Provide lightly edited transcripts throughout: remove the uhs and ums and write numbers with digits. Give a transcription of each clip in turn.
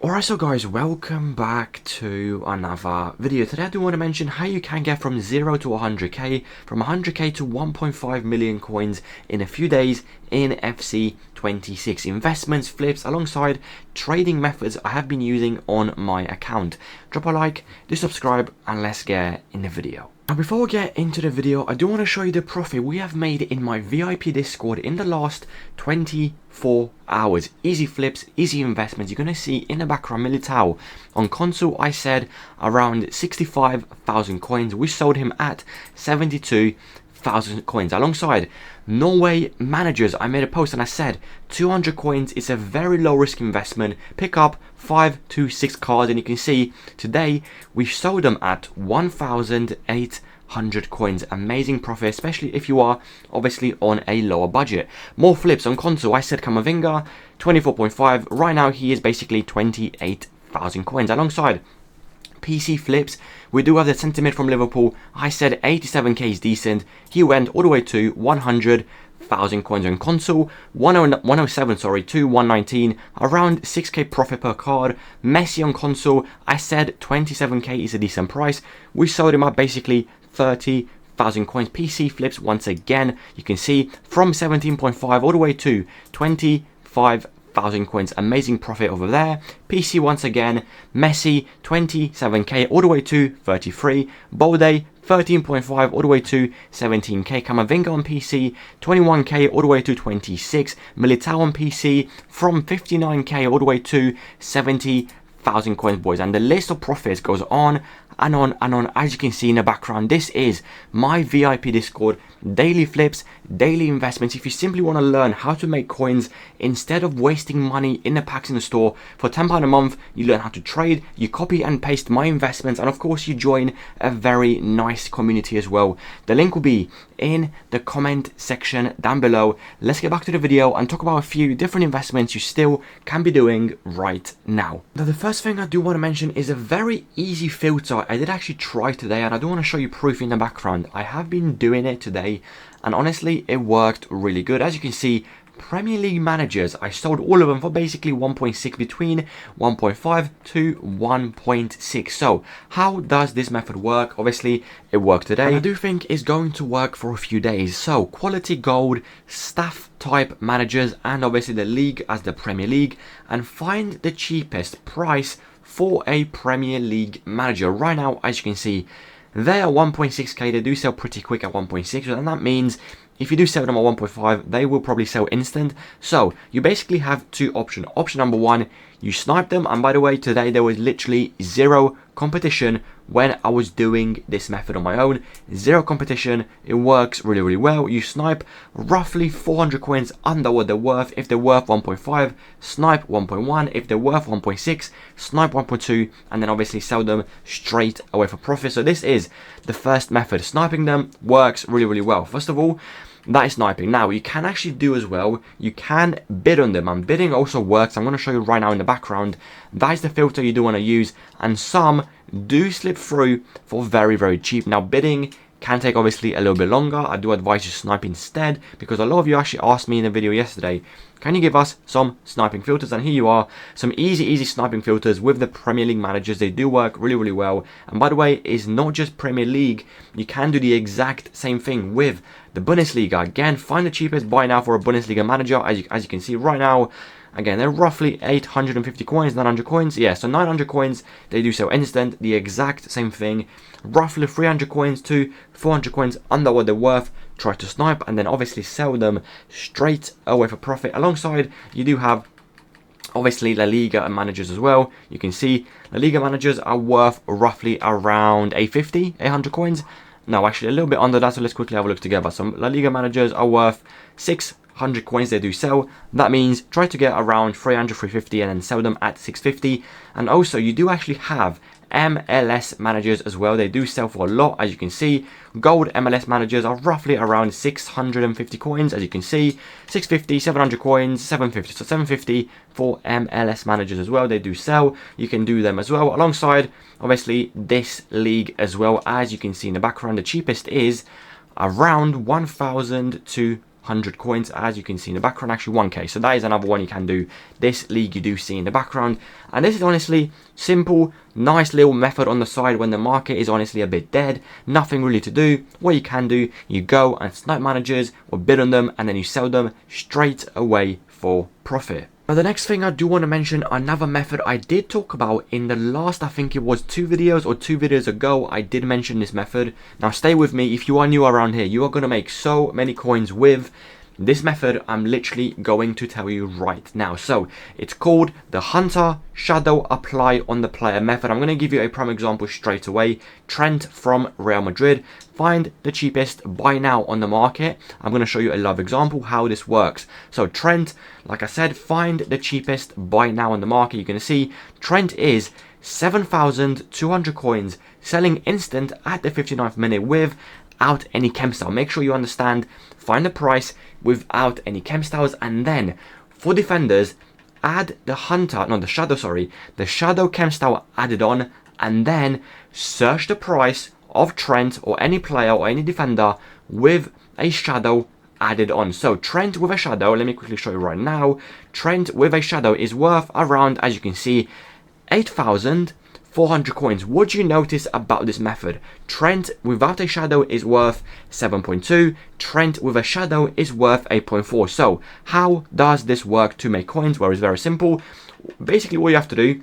Alright, so guys, welcome back to another video. Today I do want to mention how you can get from 0 to 100k, from 100k to 1.5 million coins in a few days in FC26 investments, flips, alongside trading methods I have been using on my account. Drop a like, do subscribe, and let's get in the video. Now before we get into the video, I do want to show you the profit we have made in my VIP Discord in the last 24 hours. Easy flips, easy investments. You're going to see in the background Militao. On console, I said around 65,000 coins. We sold him at 72,000 coins. Alongside Norway managers, I made a post and I said 200 coins is a very low risk investment. Pick up 5 to 6 cards, and you can see today we sold them at 1,800 coins. Amazing profit, especially if you are obviously on a lower budget. More flips on console. I said Kamavinga 24.5. Right now he is basically 28,000 coins. Alongside PC flips, we do have the sentiment from Liverpool. I said 87k is decent. He went all the way to 100,000 coins on console. 107 to 119, around 6k profit per card. Messi on console, I said 27k is a decent price. We sold him at basically 30,000 coins. PC flips, once again, you can see from 17.5 all the way to 25,000 coins. Amazing profit over there. PC once again, Messi 27k all the way to 33. Bolde 13.5 all the way to 17k. Kamavinga on PC 21k all the way to 26. Militao on PC from 59k all the way to 70,000 coins, boys. And the list of profits goes on and on and on. As you can see in the background, this is my VIP Discord. Daily flips, daily investments. If you simply want to learn how to make coins instead of wasting money in the packs in the store, for £10 a month you learn how to trade, you copy and paste my investments, and of course you join a very nice community as well. The link will be in the comment section down below. Let's get back to the video and talk about a few different investments you still can be doing right now. Now the first thing I do want to mention is a very easy filter I did actually try today, and I do want to show you proof in the background. I have been doing it today, and honestly it worked really good. As you can see, Premier League managers, I sold all of them for basically 1.6, between 1.5 to 1.6. So how does this method work? Obviously it worked today, and I do think it's going to work for a few days. So quality gold, staff type managers, and obviously the league as the Premier League, and find the cheapest price for a Premier League manager. Right now, as you can see, they are 1.6k. They do sell pretty quick at 1.6, and that means if you do sell them at 1.5, they will probably sell instant. So you basically have two options. Option number one, you snipe them. And by the way, today there was literally zero competition when I was doing this method on my own. Zero competition. It works really, really well. You snipe roughly 400 coins under what they're worth. If they're worth 1.5, snipe 1.1. If they're worth 1.6, snipe 1.2, and then obviously sell them straight away for profit. So this is the first method. Sniping them works really, really well. First of all, that is sniping. Now you can actually do as well, you can bid on them, and bidding also works. I'm going to show you right now in the background. That is the filter you do want to use, and some do slip through for very, very cheap. Now bidding can take obviously a little bit longer. I do advise you snipe instead, because a lot of you actually asked me in the video yesterday, can you give us some sniping filters? And here you are, some easy sniping filters with the Premier League managers. They do work really, really well. And by the way, it's not just Premier League. You can do the exact same thing with the Bundesliga. Again, find the cheapest buy now for a Bundesliga manager. As you can see right now, again, they're roughly 850 coins, 900 coins. Yeah, so 900 coins, they do sell instant. The exact same thing. Roughly 300 coins to 400 coins under what they're worth. Try to snipe and then obviously sell them straight away for profit. Alongside, you do have obviously La Liga managers as well. You can see La Liga managers are worth roughly around 800 coins. No, actually a little bit under that, so let's quickly have a look together. So La Liga managers are worth 600 coins. They do sell. That means try to get around 300, 350 and then sell them at 650. And also you do actually have MLS managers as well. They do sell for a lot, as you can see. Gold MLS managers are roughly around 650 coins, as you can see. 650, 700 coins, 750. So 750 for MLS managers as well. They do sell. You can do them as well alongside obviously this league as well. As you can see in the background, the cheapest is around 1,200 100 coins, as you can see in the background, actually 1k. So that is another one you can do. This league you do see in the background. And this is honestly simple, nice little method on the side when the market is honestly a bit dead, nothing really to do. What you can do, you go and snipe managers or bid on them, and then you sell them straight away for profit. Now the next thing I do want to mention, another method I did talk about in the last, I think it was 2 videos ago, I did mention this method. Now stay with me, if you are new around here, you are going to make so many coins with this method I'm literally going to tell you right now. So it's called the Hunter Shadow Apply on the Player method. I'm going to give you a prime example straight away. Trent from Real Madrid. Find the cheapest buy now on the market. I'm going to show you a live example how this works. So Trent, like I said, find the cheapest buy now on the market. You're going to see Trent is 7,200 coins selling instant at the 59th minute without any chem style. Make sure you understand, find the price without any chem styles, and then for defenders add the shadow chem style added on, and then search the price of Trent or any player or any defender with a shadow added on. So Trent with a shadow, let me quickly show you right now. Trent with a shadow is worth around, as you can see, 8,400 coins. What do you notice about this method? Trent without a shadow is worth 7.2. Trent with a shadow is worth 8.4. So how does this work to make coins? Well, it's very simple. Basically what you have to do,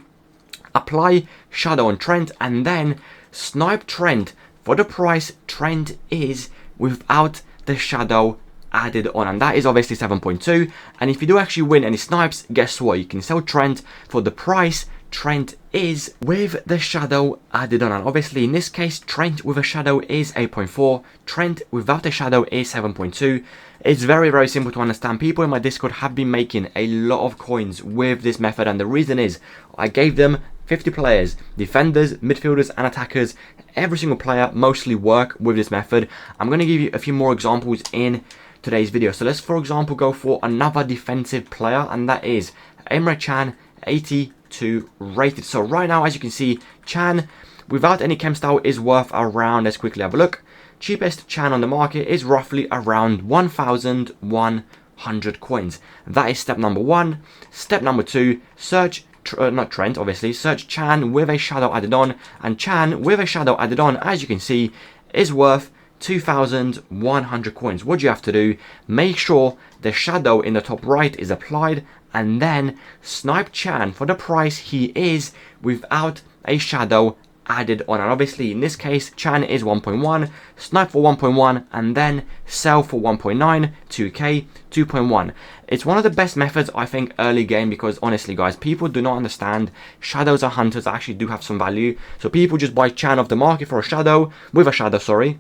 apply shadow on Trent and then snipe Trent for the price Trent is without the shadow added on, and that is obviously 7.2. and if you do actually win any snipes, guess what, you can sell Trent for the price Trent is with the shadow added on. And obviously in this case Trent with a shadow is 8.4, Trent without a shadow is 7.2. It's very, very simple to understand. People in my Discord have been making a lot of coins with this method, and the reason is I gave them 50 players, defenders, midfielders and attackers. Every single player mostly work with this method. I'm going to give you a few more examples in today's video. So let's for example go for another defensive player, and that is Emre Can, 82 rated. So right now, as you can see, Can without any chem style is worth around, let's quickly have a look, cheapest Can on the market is roughly around 1,100 coins. That is step number 1. Step number 2, search not Trent obviously, search Can with a shadow added on, and Can with a shadow added on, as you can see, is worth 2,100 coins. What do you have to do? Make sure the shadow in the top right is applied, and then snipe Can for the price he is without a shadow added on. And obviously in this case Can is 1.1, snipe for 1.1 and then sell for 1.9, 2k, 2.1. It's one of the best methods I think early game, because honestly guys, people do not understand shadows and hunters actually do have some value. So people just buy Can off the market for a shadow, with a shadow, sorry,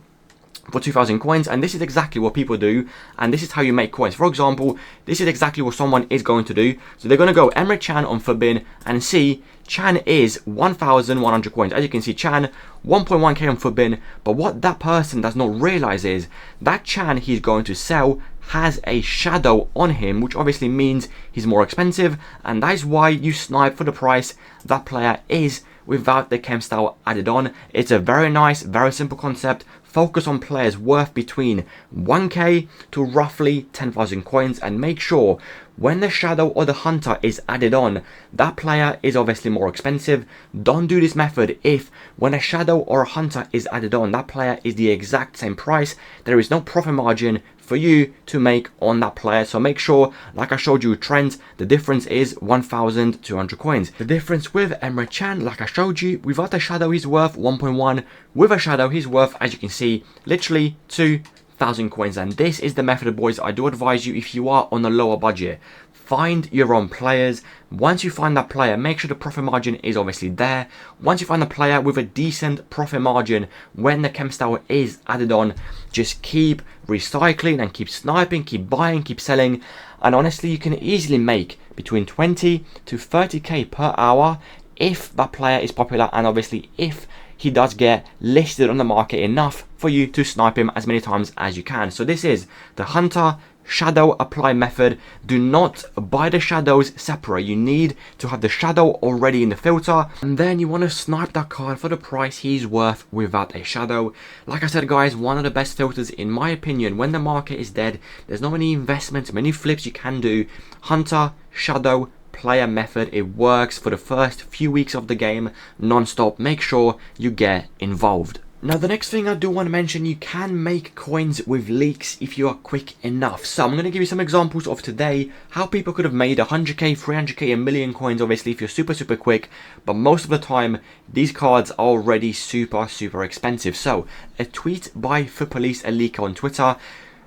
for 2,000 coins, and this is exactly what people do, and this is how you make coins. For example, this is exactly what someone is going to do. So they're going to go Emre Can on Forbin and see Can is 1,100 coins. As you can see, Can 1.1k on Forbin, but what that person does not realize is that Can he's going to sell has a shadow on him, which obviously means he's more expensive, and that is why you snipe for the price that player is without the chem style added on. It's a very nice, very simple concept. Focus on players worth between 1k to roughly 10,000 coins, and make sure when the shadow or the hunter is added on, that player is obviously more expensive. Don't do this method if when a shadow or a hunter is added on, that player is the exact same price. There is no profit margin for you to make on that player. So make sure, like I showed you Trent, the difference is 1,200 coins. The difference with Emre Can, like I showed you, without a shadow he's worth 1.1, with a shadow he's worth, as you can see, literally 2,000 coins. And this is the method, boys. I do advise you, if you are on a lower budget, find your own players. Once you find that player, make sure the profit margin is obviously there. Once you find a player with a decent profit margin, when the chem style is added on, just keep recycling and keep sniping, keep buying, keep selling. And honestly, you can easily make between 20 to 30k per hour if that player is popular, and obviously if he does get listed on the market enough for you to snipe him as many times as you can. So this is the Hunter shadow apply method. Do not buy the shadows separate. You need to have the shadow already in the filter, and then you want to snipe that card for the price he's worth without a shadow. Like I said guys, one of the best filters in my opinion. When the market is dead, there's not many investments, many flips you can do. Hunter, shadow, player method, it works for the first few weeks of the game non-stop. Make sure you get involved. Now the next thing I do want to mention, you can make coins with leaks if you are quick enough. So I'm going to give you some examples of today how people could have made 100k, 300k, a million coins, obviously if you're super quick, but most of the time these cards are already super expensive. So a tweet by Police, a leaker on Twitter.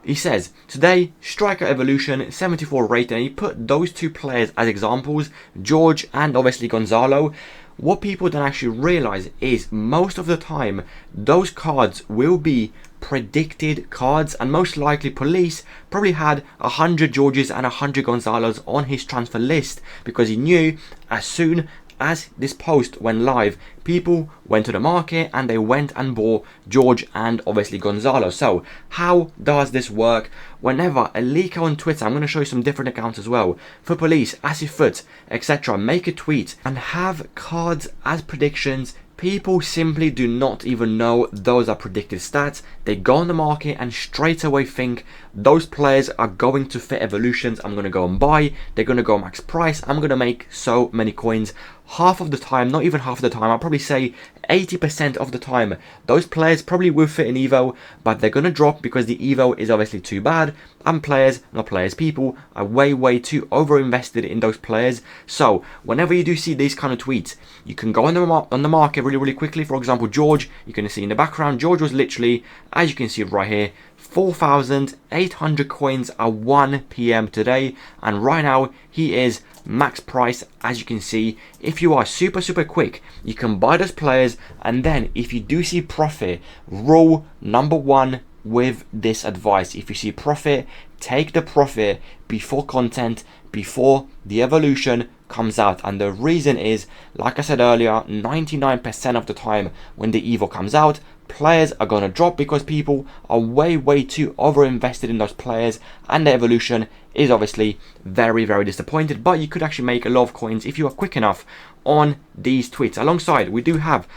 He says, today, Striker Evolution, 74 rated, and he put those two players as examples, George and obviously Gonzalo. What people don't actually realize is most of the time, those cards will be predicted cards, and most likely Police probably had 100 Georges and 100 Gonzalos on his transfer list because he knew as soon as this post went live, people went to the market and they went and bought George and obviously Gonzalo. So how does this work? Whenever a leaker on Twitter, I'm going to show you some different accounts as well, for Police, Foot, etc., make a tweet and have cards as predictions, people simply do not even know those are predicted stats. They go on the market and straight away think those players are going to fit evolutions. I'm going to go and buy. They're going to go max price. I'm going to make so many coins. Half of the time, not even half of the time, I'll probably say 80% of the time, those players probably will fit in Evo, but they're going to drop because the Evo is obviously too bad, and people are way too over invested in those players. So whenever you do see these kind of tweets, you can go on the market really quickly. For example, George, you can see in the background, George was literally, as you can see right here, 4,800 coins at 1 PM today, and right now he is max price. As you can see, if you are super quick, you can buy those players, and then if you do see profit, rule number one with this advice: if you see profit, take the profit before content, before the evolution comes out. And the reason is, like I said earlier, 99% of the time when the Evo comes out, players are going to drop because people are way too over invested in those players, and the evolution is obviously very disappointed. But you could actually make a lot of coins if you are quick enough on these tweets. Alongside, we do have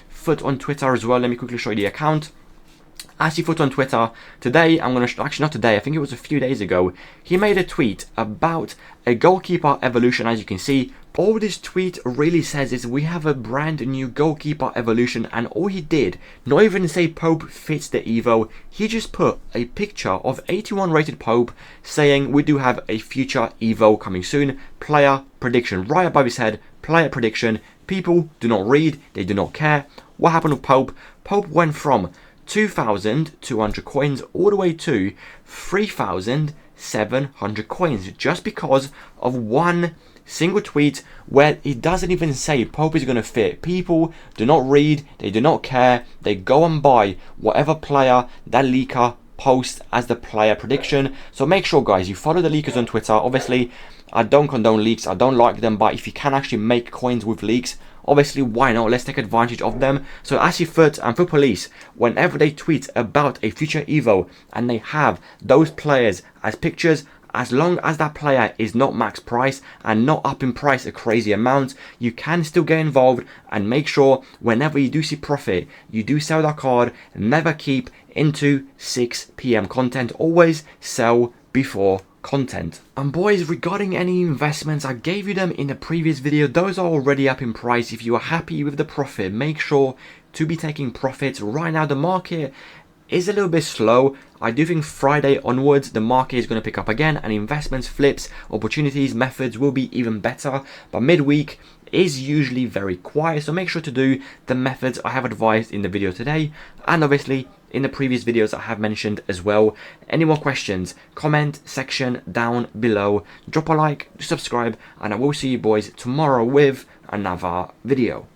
Foot on Twitter as well. Let me quickly show you the account. Foot on Twitter. Today, I'm going to, actually not today, I think it was a few days ago, he made a tweet about a goalkeeper evolution. As you can see, all this tweet really says is we have a brand new goalkeeper evolution, and all he did, not even say Pope fits the Evo, he just put a picture of 81 rated Pope saying we do have a future Evo coming soon, player prediction, right above his head, player prediction. People do not read, they do not care. What happened with Pope? Pope went from 2,200 coins all the way to 3,700 coins just because of one single tweet where it doesn't even say Pope is going to fit. People do not read, they do not care, they go and buy whatever player that leaker posts as the player prediction. So make sure guys, you follow the leakers on Twitter. Obviously I don't condone leaks, I don't like them, but if you can actually make coins with leaks, obviously why not? Let's take advantage of them. So Foot and Foot Police, whenever they tweet about a future Evo and they have those players as pictures, as long as that player is not max price and not up in price a crazy amount, you can still get involved. And make sure whenever you do see profit, you do sell that card. Never keep into 6 PM content, always sell before content. And boys, regarding any investments, I gave you them in the previous video. Those are already up in price. If you are happy with the profit, make sure to be taking profits. Right now the market is a little bit slow. I do think Friday onwards the market is going to pick up again, and investments, flips, opportunities, methods will be even better. But midweek is usually very quiet, so make sure to do the methods I have advised in the video today, and obviously in the previous videos I have mentioned as well. Any more questions, comment section down below, drop a like, subscribe, and I will see you boys tomorrow with another video.